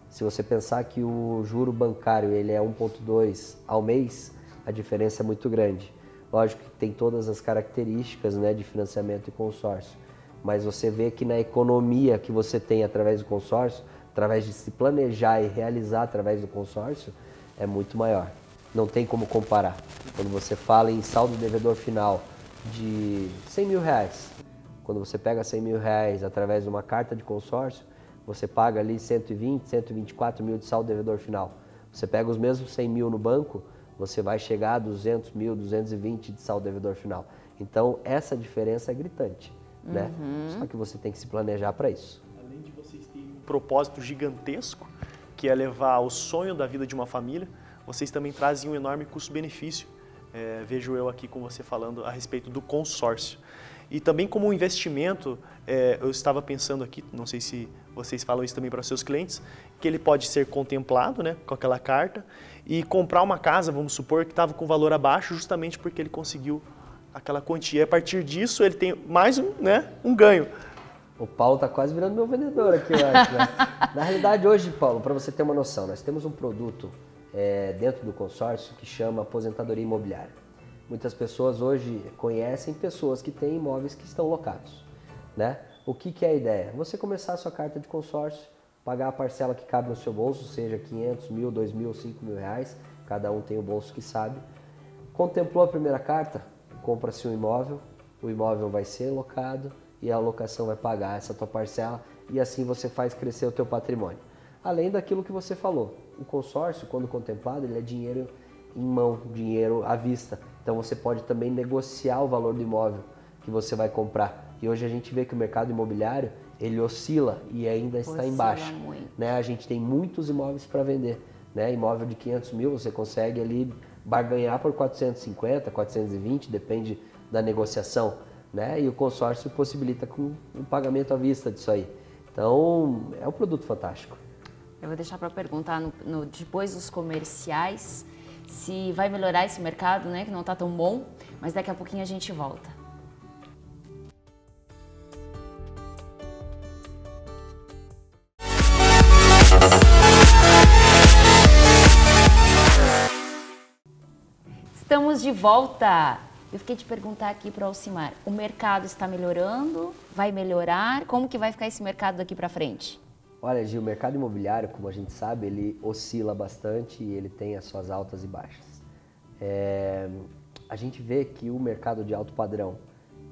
Se você pensar que o juro bancário ele é 1,2 ao mês, a diferença é muito grande. Lógico que tem todas as características, né, de financiamento e consórcio, mas você vê que na economia que você tem através do consórcio, através de se planejar e realizar através do consórcio, é muito maior. Não tem como comparar. Quando você fala em saldo devedor final de R$100 mil, quando você pega R$100 mil através de uma carta de consórcio, você paga ali 120, 124 mil de saldo devedor final. Você pega os mesmos 100 mil no banco, você vai chegar a 200 mil, 220 de saldo devedor final. Então, essa diferença é gritante, né? Só que você tem que se planejar para isso. Além de vocês terem um propósito gigantesco, que é levar o sonho da vida de uma família, vocês também trazem um enorme custo-benefício. Vejo eu aqui com você falando a respeito do consórcio. E também como um investimento, eu estava pensando aqui, não sei se vocês falam isso também para os seus clientes, que ele pode ser contemplado, né, com aquela carta e comprar uma casa, vamos supor, que estava com valor abaixo justamente porque ele conseguiu aquela quantia. E a partir disso ele tem mais um ganho. O Paulo está quase virando meu vendedor aqui, eu acho, né? Na realidade hoje, Paulo, para você ter uma noção, nós temos um produto dentro do consórcio que chama aposentadoria imobiliária. Muitas pessoas hoje conhecem pessoas que têm imóveis que estão locados, né? O que é a ideia? Você começar a sua carta de consórcio, pagar a parcela que cabe no seu bolso, seja 500 mil, 2 mil, 5 mil reais, cada um tem o bolso que sabe, Contemplou a primeira carta, compra-se um imóvel, o imóvel vai ser locado e a locação vai pagar essa tua parcela e assim você faz crescer o teu patrimônio. Além daquilo que você falou, o consórcio, quando contemplado, ele é dinheiro em mão, dinheiro à vista. Então você pode também negociar o valor do imóvel que você vai comprar. E hoje a gente vê que o mercado imobiliário, ele oscila e ainda está em baixa. Né? A gente tem muitos imóveis para vender. Né? Imóvel de 500 mil você consegue ali barganhar por 450, 420, depende da negociação. Né? E o consórcio possibilita com um pagamento à vista disso aí. Então, é um produto fantástico. Eu vou deixar para perguntar depois dos comerciais se vai melhorar esse mercado, né, que não está tão bom, mas daqui a pouquinho a gente volta. Estamos de volta. Eu fiquei de perguntar aqui para o Alcimar, o mercado está melhorando? Vai melhorar? Como que vai ficar esse mercado daqui para frente? Olha, Gil, o mercado imobiliário, como a gente sabe, ele oscila bastante e ele tem as suas altas e baixas. A gente vê que o mercado de alto padrão,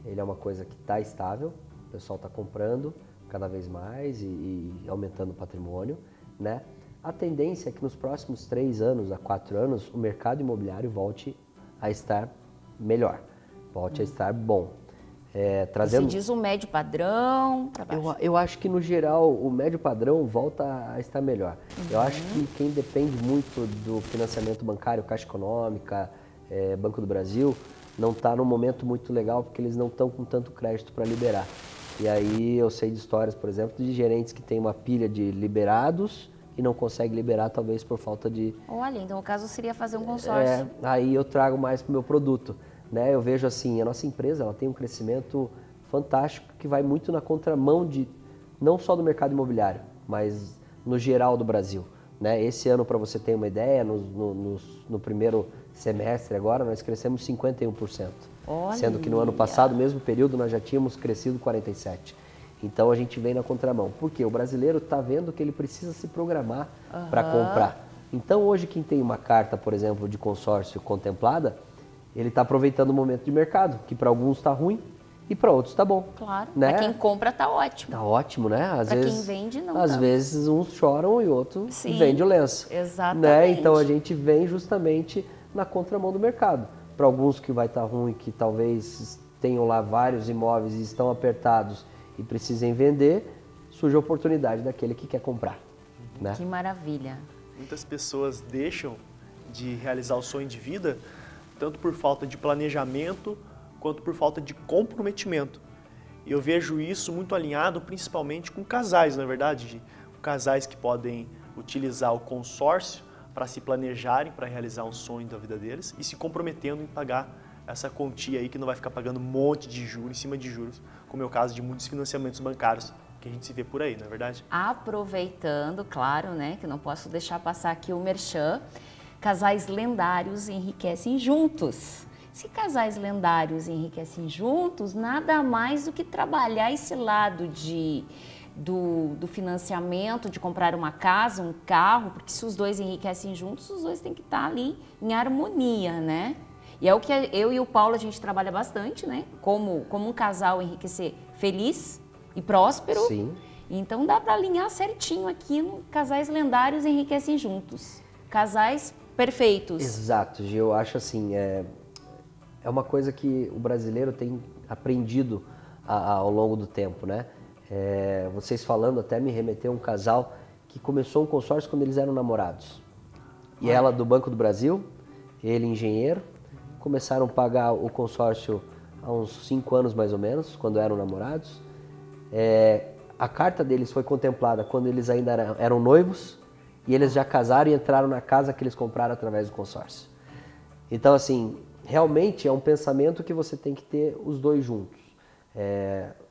ele é uma coisa que está estável, o pessoal está comprando cada vez mais e aumentando o patrimônio, né? A tendência é que nos próximos 3 anos a 4 anos o mercado imobiliário volte a estar melhor, volte a estar bom. Você diz o médio padrão para baixo? Eu acho que no geral o médio padrão volta a estar melhor. Eu acho que quem depende muito do financiamento bancário, Caixa Econômica, Banco do Brasil, não está num momento muito legal porque eles não estão com tanto crédito para liberar. E aí eu sei de histórias, por exemplo, de gerentes que têm uma pilha de liberados e não consegue liberar talvez por falta de... Olha, então o caso seria fazer um consórcio. Aí eu trago mais para o meu produto. Né? Eu vejo assim, a nossa empresa ela tem um crescimento fantástico que vai muito na contramão não só do mercado imobiliário, mas no geral do Brasil. Né? Esse ano, para você ter uma ideia, no primeiro semestre agora, nós crescemos 51%. Olha. Sendo que no ano passado, no mesmo período, nós já tínhamos crescido 47%. Então a gente vem na contramão. Por quê? O brasileiro está vendo que ele precisa se programar para comprar. Então hoje quem tem uma carta, por exemplo, de consórcio contemplada, ele está aproveitando o momento de mercado, que para alguns está ruim e para outros está bom. Claro, né? Para quem compra está ótimo. Está ótimo, né? Para quem vende não. Às vezes uns choram e outros Sim, vende o lenço. Exatamente. Né? Então a gente vem justamente na contramão do mercado. Para alguns que vai estar ruim, que talvez tenham lá vários imóveis e estão apertados e precisem vender, surge a oportunidade daquele que quer comprar. Né? Que maravilha. Muitas pessoas deixam de realizar o sonho de vida tanto por falta de planejamento quanto por falta de comprometimento. E eu vejo isso muito alinhado principalmente com casais, não é verdade? Casais que podem utilizar o consórcio para se planejarem, para realizar um sonho da vida deles e se comprometendo em pagar essa quantia aí que não vai ficar pagando um monte de juros em cima de juros, como é o caso de muitos financiamentos bancários que a gente se vê por aí, não é verdade? Aproveitando, claro, né, que não posso deixar passar aqui o merchan, casais lendários enriquecem juntos. Se casais lendários enriquecem juntos, nada mais do que trabalhar esse lado do financiamento, de comprar uma casa, um carro, porque se os dois enriquecem juntos, os dois têm que estar ali em harmonia, né? E é o que eu e o Paulo a gente trabalha bastante, né? Como um casal enriquecer feliz e próspero. Sim. Então dá para alinhar certinho aqui no Casais Lendários Enriquecem Juntos. Casais perfeitos. Exato, Gil. Eu acho assim, é uma coisa que o brasileiro tem aprendido ao longo do tempo, né? Vocês falando até me remeteu a um casal que começou um consórcio quando eles eram namorados. E ela do Banco do Brasil, ele engenheiro, começaram a pagar o consórcio há uns 5 anos mais ou menos, quando eram namorados. A carta deles foi contemplada quando eles ainda eram noivos e eles já casaram e entraram na casa que eles compraram através do consórcio. Então, assim, realmente é um pensamento que você tem que ter os dois juntos.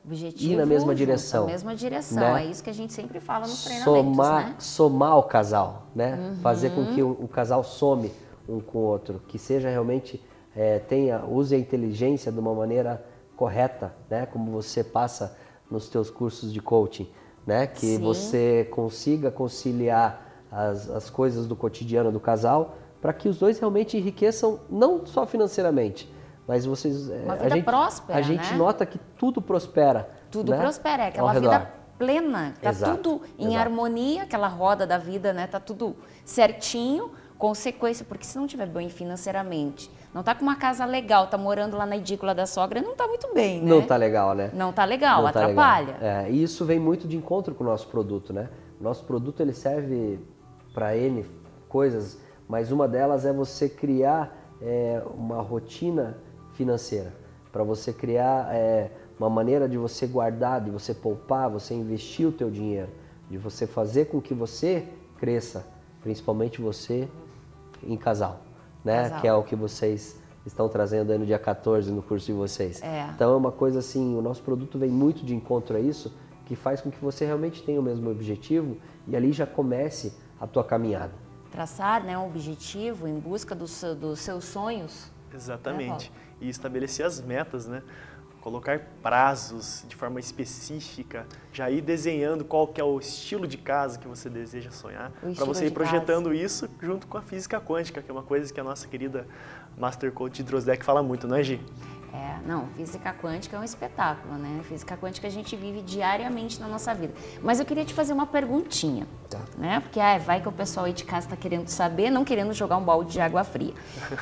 Objetivo ir na mesma direção. Na mesma direção, né? É isso que a gente sempre fala nos treinamentos, né? Somar o casal, né? Fazer com que o casal some um com o outro, que seja realmente, use a inteligência de uma maneira correta, né? Como você passa nos teus cursos de coaching, né? Que Sim. você consiga conciliar as coisas do cotidiano do casal, para que os dois realmente enriqueçam, não só financeiramente, mas vocês... Uma vida próspera, a gente né? nota que tudo prospera. Tudo né? prospera, é aquela Ao redor. vida plena, tá Exato, tudo em exato. harmonia, aquela roda da vida, né? Tá tudo certinho, consequência, porque se não tiver bem financeiramente, não tá com uma casa legal, tá morando lá na edícula da sogra, não tá muito bem, né? Não tá legal, né? Não tá legal, Não tá atrapalha. legal. É, e isso vem muito de encontro com o nosso produto, né? O nosso produto ele serve para N coisas, mas uma delas é você criar uma rotina financeira, para você criar uma maneira de você guardar, de você poupar, você investir o teu dinheiro, de você fazer com que você cresça, principalmente você em casal, né? Casal. Que é o que vocês estão trazendo aí no dia 14 no curso de vocês. Então é uma coisa assim, o nosso produto vem muito de encontro a isso, que faz com que você realmente tenha o mesmo objetivo e ali já comece a tua caminhada. Traçar, né, um objetivo em busca dos seus sonhos. Exatamente. E estabelecer as metas, né? Colocar prazos de forma específica, já ir desenhando qual que é o estilo de casa que você deseja sonhar, para você ir projetando isso junto com a física quântica, que é uma coisa que a nossa querida Master Coach Drozdek fala muito, não é, Gi? Não, física quântica é um espetáculo, né? Física quântica a gente vive diariamente na nossa vida. Mas eu queria te fazer uma perguntinha, né? Porque vai que o pessoal aí de casa está querendo saber, não querendo jogar um balde de água fria.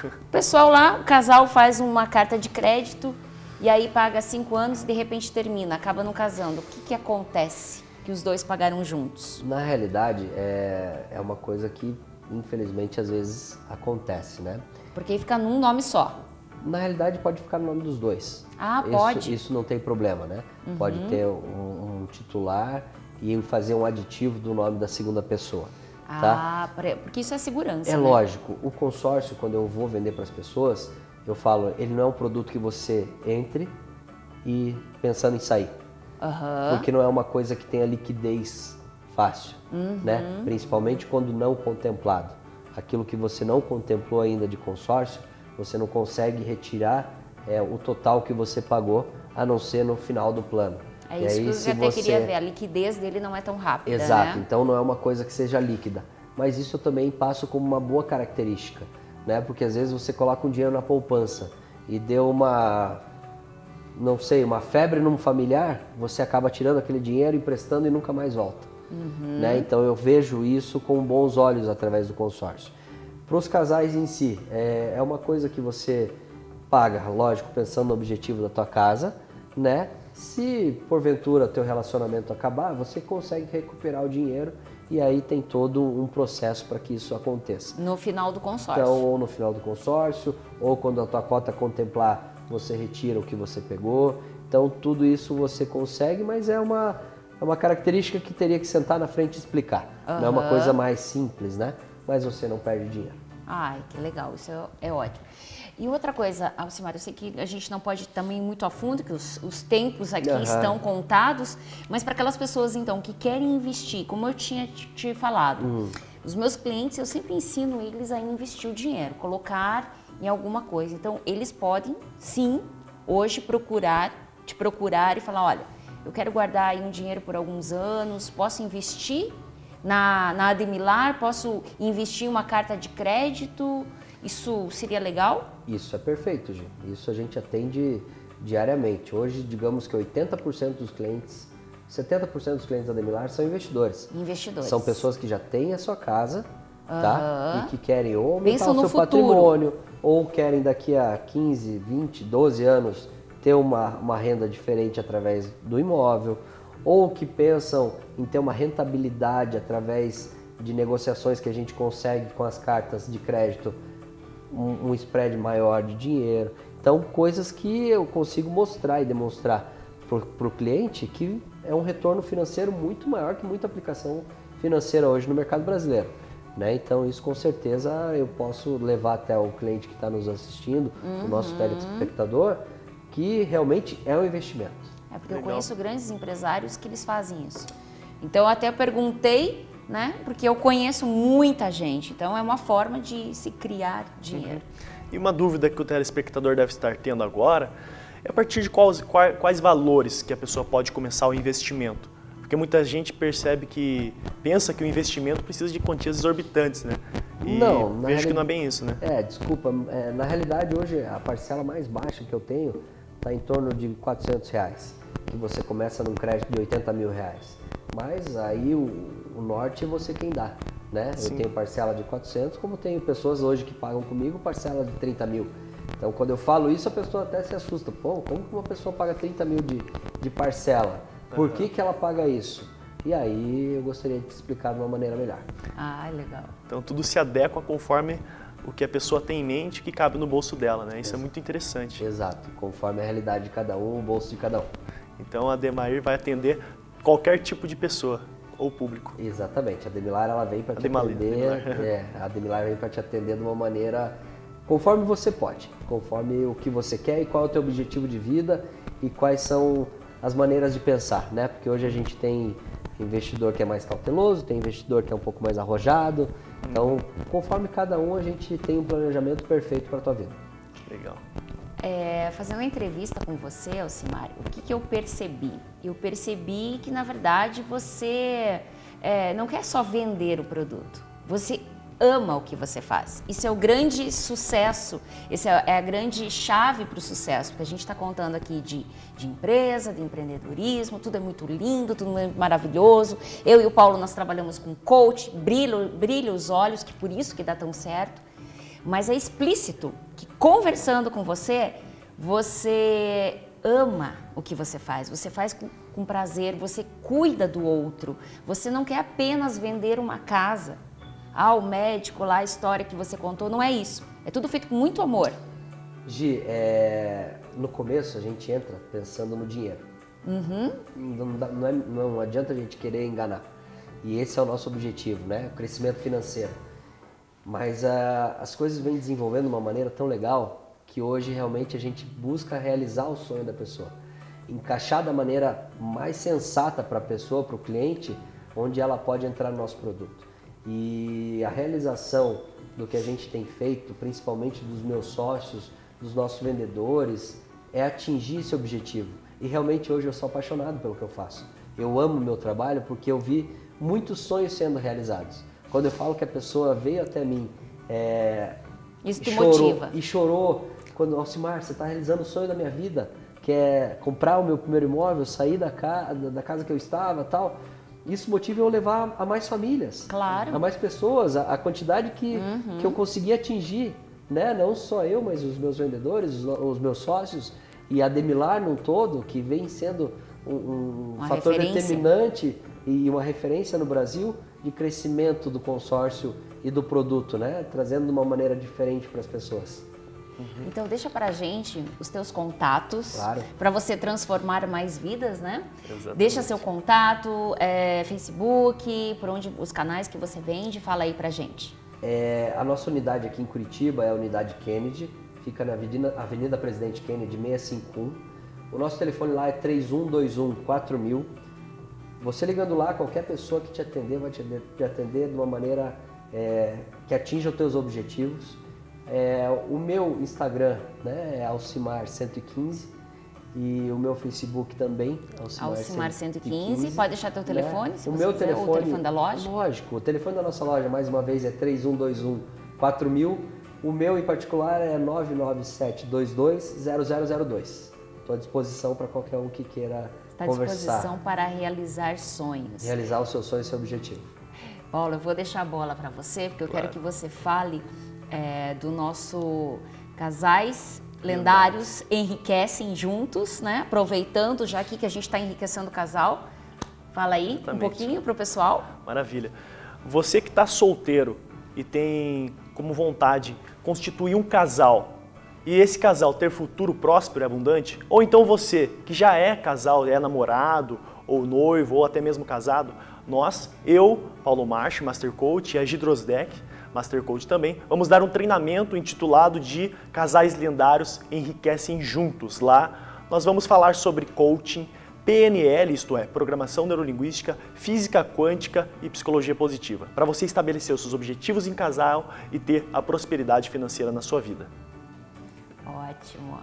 O pessoal lá, o casal faz uma carta de crédito e aí paga 5 anos e de repente termina, acaba não casando. O que acontece que os dois pagaram juntos? Na realidade, é uma coisa que infelizmente às vezes acontece, né? Porque aí fica num nome só. Na realidade pode ficar no nome dos dois. Pode? Isso não tem problema, né? Pode ter um titular e fazer um aditivo do nome da segunda pessoa. Tá? Porque isso é segurança, É né? lógico, o consórcio, quando eu vou vender para as pessoas, eu falo, ele não é um produto que você entre e pensando em sair. Porque não é uma coisa que tenha liquidez fácil, né? Principalmente quando não contemplado. Aquilo que você não contemplou ainda de consórcio, você não consegue retirar o total que você pagou, a não ser no final do plano. É isso que eu até queria ver, a liquidez dele não é tão rápida, Exato, né? então não é uma coisa que seja líquida. Mas isso eu também passo como uma boa característica, né? Porque às vezes você coloca um dinheiro na poupança e deu uma febre num familiar, você acaba tirando aquele dinheiro, emprestando e nunca mais volta. Né? Então eu vejo isso com bons olhos através do consórcio. Para os casais em si, é uma coisa que você paga, lógico, pensando no objetivo da tua casa, né? Se porventura teu relacionamento acabar, você consegue recuperar o dinheiro e aí tem todo um processo para que isso aconteça. No final do consórcio. Então, ou no final do consórcio, ou quando a tua cota contemplar, você retira o que você pegou. Então, tudo isso você consegue, mas é uma característica que teria que sentar na frente e explicar. Não é uma coisa mais simples, né? Mas você não perde dinheiro. Ai, que legal, isso é ótimo. E outra coisa, Alcimar, eu sei que a gente não pode ir também muito a fundo, que os tempos aqui estão contados, mas para aquelas pessoas, então, que querem investir, como eu tinha te falado, os meus clientes, eu sempre ensino eles a investir o dinheiro, colocar em alguma coisa. Então, eles podem, sim, hoje te procurar e falar, olha, eu quero guardar aí um dinheiro por alguns anos, posso investir na Ademilar, posso investir em uma carta de crédito, isso seria legal? Isso é perfeito, Gi. Isso a gente atende diariamente. Hoje, digamos que 80% dos clientes, 70% dos clientes da Ademilar são investidores. Investidores. São pessoas que já têm a sua casa, tá? E que querem ou aumentar o seu futuro. patrimônio, ou querem daqui a 15, 20, 12 anos ter uma renda diferente através do imóvel, ou que pensam em ter uma rentabilidade através de negociações que a gente consegue com as cartas de crédito, um spread maior de dinheiro. Então, coisas que eu consigo mostrar e demonstrar para o cliente que é um retorno financeiro muito maior que muita aplicação financeira hoje no mercado brasileiro. Né? Então, isso com certeza eu posso levar até o cliente que está nos assistindo, o nosso telespectador, que realmente é um investimento. É porque eu conheço grandes empresários que eles fazem isso. Então, eu até perguntei, né? Porque eu conheço muita gente. Então, é uma forma de se criar dinheiro. E uma dúvida que o telespectador deve estar tendo agora é a partir de quais valores que a pessoa pode começar o investimento. Porque muita gente pensa que o investimento precisa de quantias exorbitantes, né? E vejo que não é bem isso, né? Desculpa, na realidade hoje a parcela mais baixa que eu tenho está em torno de R$400, que você começa num crédito de R$80 mil. Mas aí o norte é você quem dá, né? Sim. Eu tenho parcela de 400, como tenho pessoas hoje que pagam comigo parcela de 30 mil. Então quando eu falo isso a pessoa até se assusta. Pô, como que uma pessoa paga 30 mil de parcela? Por que ela paga isso? E aí eu gostaria de te explicar de uma maneira melhor. Ah, legal. Então tudo se adequa conforme o que a pessoa tem em mente que cabe no bolso dela, né? Isso é muito interessante. Exato, conforme a realidade de cada um, o bolso de cada um. Então a Demair vai atender qualquer tipo de pessoa ou público. Exatamente, a Demilar ela vem para te atender, a Demilar vem para te atender de uma maneira conforme você pode, conforme o que você quer e qual é o teu objetivo de vida e quais são as maneiras de pensar, né? Porque hoje a gente tem investidor que é mais cauteloso, tem investidor que é um pouco mais arrojado. Então, conforme cada um, a gente tem um planejamento perfeito para a tua vida. Legal. Fazendo uma entrevista com você, Alcimar, o que eu percebi? Eu percebi que, na verdade, você não quer só vender o produto. Você ama o que você faz. Isso é o grande sucesso, essa é a grande chave para o sucesso, porque a gente está contando aqui de empresa, de empreendedorismo, tudo é muito lindo, tudo é maravilhoso. Eu e o Paulo, nós trabalhamos com coach, brilha os olhos, que por isso que dá tão certo, mas é explícito que conversando com você, você ama o que você faz com prazer, você cuida do outro, você não quer apenas vender uma casa. O médico lá, a história que você contou, não é isso. É tudo feito com muito amor. Gi, no começo a gente entra pensando no dinheiro. Uhum. Não adianta a gente querer enganar. E esse é o nosso objetivo, né? O crescimento financeiro. Mas as coisas vêm desenvolvendo de uma maneira tão legal que hoje realmente a gente busca realizar o sonho da pessoa. Encaixar da maneira mais sensata para a pessoa, para o cliente, onde ela pode entrar no nosso produto. E a realização do que a gente tem feito, principalmente dos meus sócios, dos nossos vendedores, é atingir esse objetivo. E realmente hoje eu sou apaixonado pelo que eu faço. Eu amo o meu trabalho porque eu vi muitos sonhos sendo realizados. Quando eu falo que a pessoa veio até mim isso te motiva. E chorou, quando, Alcimar, você está realizando o sonho da minha vida, que é comprar o meu primeiro imóvel, sair da casa que eu estava e tal. Isso motiva eu levar a mais famílias, claro, a mais pessoas, a quantidade que eu consegui atingir, né? Não só eu, mas os meus vendedores, os meus sócios e a Demilar no todo, que vem sendo um fator determinante e uma referência no Brasil de crescimento do consórcio e do produto, né? Trazendo de uma maneira diferente para as pessoas. Então deixa pra gente os teus contatos, claro, para você transformar mais vidas, né? Exatamente. Deixa seu contato, Facebook, por onde os canais que você vende, fala aí pra gente. A nossa unidade aqui em Curitiba é a unidade Kennedy, fica na Avenida Presidente Kennedy 651. O nosso telefone lá é 3121-4000. Você ligando lá, qualquer pessoa que te atender vai te atender de uma maneira que atinja os teus objetivos. O meu Instagram, né, é Alcimar115 e o meu Facebook também, Alcimar115. Pode deixar teu telefone, né? se o você meu quiser, telefone, ou o telefone da loja? Lógico, o telefone da nossa loja, mais uma vez, é 3121-4000. O meu em particular é 997220002. Estou à disposição para qualquer um que queira Está à conversar. disposição para realizar sonhos. Realizar o seu sonho e seu objetivo. Paulo, eu vou deixar a bola para você, porque eu quero que você fale do nosso Casais Lendários Enriquecem Juntos, né? Aproveitando já aqui que a gente está enriquecendo o casal. Fala aí um pouquinho para o pessoal. Maravilha. Você que está solteiro e tem como vontade constituir um casal e esse casal ter futuro próspero e abundante, ou então você que já é casal, é namorado ou noivo ou até mesmo casado, eu, Paulo Marchi, Master Coach, e a Gidrosdeck, Master Coach também, vamos dar um treinamento intitulado de Casais Lendários Enriquecem Juntos. Lá nós vamos falar sobre coaching, PNL, isto é, Programação Neurolinguística, Física Quântica e Psicologia Positiva, para você estabelecer os seus objetivos em casal e ter a prosperidade financeira na sua vida. Ótimo.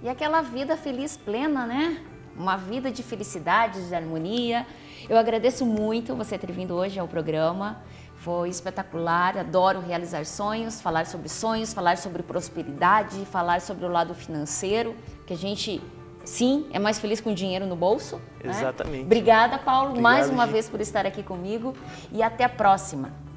E aquela vida feliz plena, né? Uma vida de felicidade, de harmonia. Eu agradeço muito você ter vindo hoje ao programa. Foi espetacular, adoro realizar sonhos, falar sobre prosperidade, falar sobre o lado financeiro, que a gente, sim, é mais feliz com dinheiro no bolso. Exatamente. Né? Obrigada, Paulo, Obrigado, mais uma Gi. vez por estar aqui comigo e até a próxima.